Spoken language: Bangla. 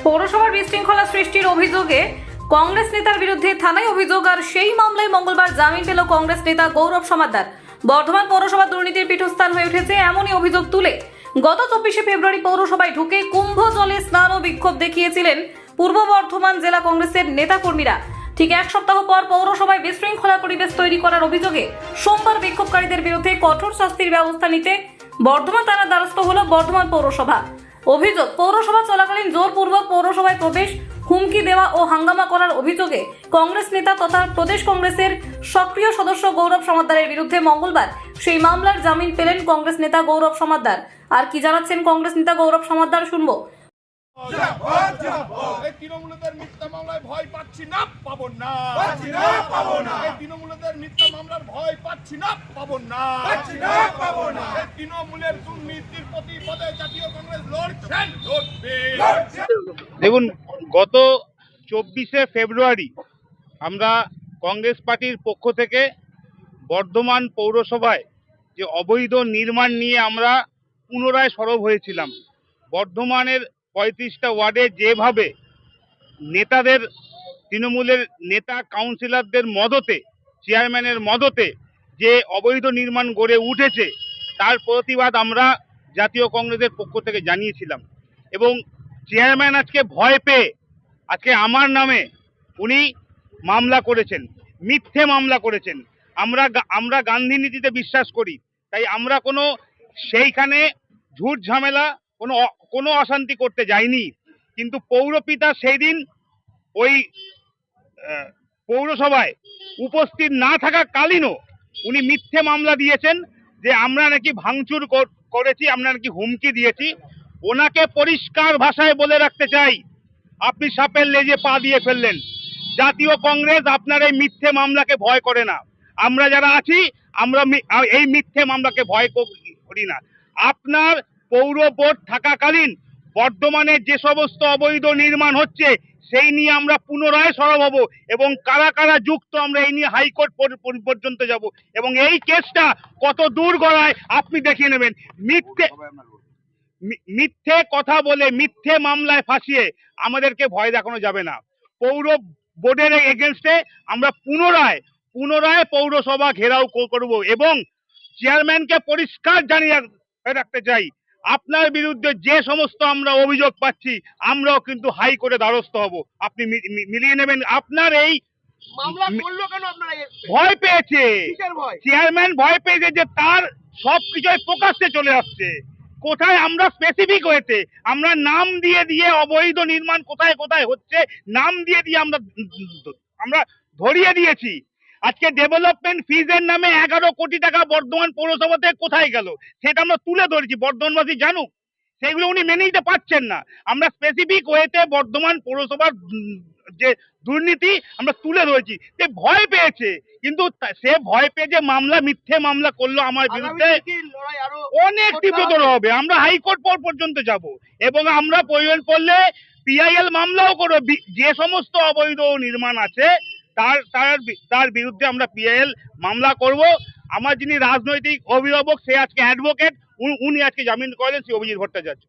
পৌরসভার বিশৃঙ্খলা সৃষ্টির অভিযোগে কংগ্রেস নেতার বিরুদ্ধে থানায় অভিযোগ, আর সেই মামলায় মঙ্গলবার জামিন পেল কংগ্রেস নেতা গৌরব সমাদ্দার। বর্ধমান পৌরসভা দুর্নীতির পীঠস্থান হয়ে উঠেছে এমনই অভিযোগ তুলে গত 24শে ফেব্রুয়ারি পৌরসভায় ঢুকে কুম্ভ জলে স্নান ও বিক্ষোভ দেখিয়েছিলেন পূর্ব বর্ধমান জেলা কংগ্রেসের নেতাকর্মীরা। ঠিক এক সপ্তাহ পর পৌরসভায় বিশৃঙ্খলা পরিবেশ তৈরি করার অভিযোগে সোমবার বিক্ষোভকারীদের বিরুদ্ধে কঠোর শাস্তির ব্যবস্থা নিতে বর্ধমান থানার দ্বারস্থ হল বর্ধমান পৌরসভা। অভিযোগ, পৌরসভা চলাকালীন জোরপূর্বক পৌরসভায় প্রবেশ, হুমকি দেওয়া ও হাঙ্গামা করার অভিযোগে কংগ্রেস নেতা তথা প্রদেশ কংগ্রেসের সক্রিয় সদস্য গৌরব সমাদ্দারের বিরুদ্ধে মঙ্গলবার সেই মামলার জামিন পেলেন কংগ্রেস নেতা গৌরব সমাদ্দার। আর কি জানাচ্ছেন কংগ্রেস নেতা গৌরব সমাদ্দার শুনবো। তৃণমূলদের মিথ্যা মামলায় ভয় পাচ্ছি না, পাবো না। তৃণমূলদের মিথ্যা মামলার ভয় পাচ্ছি না, পাবো না। তৃণমূলের দুর্নীতির প্রতিবাদে জাতীয় কংগ্রেস লড়ছেন, লড়বে। দেখুন, গত 24শে ফেব্রুয়ারি আমরা কংগ্রেস পার্টির পক্ষ থেকে বর্ধমান পৌরসভায় যে অবৈধ নির্মাণ নিয়ে আমরা পুনরায় সরব হয়েছিলাম। বর্ধমানের 35টা ওয়ার্ডে যেভাবে নেতাদের, তৃণমূলের নেতা কাউন্সিলরদের মদতে, চেয়ারম্যানের মদতে যে অবৈধ নির্মাণ গড়ে উঠেছে, তার প্রতিবাদ আমরা জাতীয় কংগ্রেসের পক্ষ থেকে জানিয়েছিলাম। এবং চেয়ারম্যান আজকে ভয় পেয়ে আজকে আমার নামে উনি মামলা করেছেন, মিথ্যে মামলা করেছেন। আমরা গান্ধী নীতিতে বিশ্বাস করি, তাই আমরা কোনো সেইখানে ঝুট ঝামেলা কোনো অশান্তি করতে যাইনি। কিন্তু পৌরপিতা সেই দিন ওই পৌরসভায় উপস্থিত না থাকা কালীনও উনি মিথ্যে মামলা দিয়েছেন যে আমরা নাকি ভাঙচুর করেছি, আমরা নাকি হুমকি দিয়েছি। ওনাকে পরিষ্কার ভাষায় বলে রাখতে চাই, আপনি সাপের লেজে পা দিয়ে ফেললেন। জাতীয় কংগ্রেস আপনার এই মিথ্যে মামলাকে ভয় করে না। আমরা যারা আছি আমরা এই মিথ্যে মামলাকে ভয় করি না। আপনার পৌর বোর্ড থাকাকালীন বর্ধমানে যে সমস্ত অবৈধ নির্মাণ হচ্ছে সেই নিয়ে আমরা পুনরায় সরব হব এবং কারা কারা যুক্ত আমরা এই নিয়ে হাইকোর্ট পর্যন্ত যাব এবং এই কেসটা কত দূর গড়ায় আপনি দেখিয়ে নেবেন। মিথ্যে কথা বলে মিথ্যে মামলায় ফাঁসিয়ে আমাদেরকে ভয় দেখানো যাবে না। পৌর বোর্ডের এগেনস্টে আমরা পুনরায় পৌরসভা ঘেরাও করব এবং চেয়ারম্যানকে পরিষ্কার জানিয়ে রাখতে চাই, আপনার বিরুদ্ধে যে সমস্ত আমরা অভিযোগ পাচ্ছি আমরাও কিন্তু হাইকোর্টে দ্বারস্থ হব। আপনি মিলিয়ে নেবেন। আপনার এই ভয় পেয়েছে, চেয়ারম্যান ভয় পেয়েছে যে তার সবকিছুই প্রকাশ্যে চলে আসছে। কোথায় আমরা স্পেসিফিক হয়েছে, আমরা নাম দিয়ে অবৈধ নির্মাণ কোথায় কোথায় হচ্ছে নাম দিয়ে আমরা ধরিয়ে দিয়েছি। আজকে ডেভেলপমেন্ট ফিজের নামে 11 কোটি টাকা বর্ধমান পৌরসভাতে কোথায় গেল সেটা আমরা তুলে ধরেছি, বর্ধমানবাসী জানুক। সেগুলো উনি মেনে নিতে পারছেন না। আমরা স্পেসিফিক ওয়েতে বর্ধমান পৌরসভার যে দুর্নীতি আমরা তুলে ধরেছি। সে ভয় পেয়েছে, কিন্তু সে ভয় পেয়ে যে মিথ্যে মামলা করলো আমার বিরুদ্ধে, অনেক তীব্রতর হবে। আমরা হাইকোর্ট পর্যন্ত যাব এবং আমরা প্রয়োজন পড়লে পিআইএল মামলাও করব। যে সমস্ত অবৈধ নির্মাণ আছে তার বিরুদ্ধে আমরা পিআইএল মামলা করব। আমার যিনি রাজনৈতিক অভিভাবক, সে আজকে অ্যাডভোকেট, উনি আজকে জামিন করেন, শ্রী অভিজিৎ ভট্টাচার্য।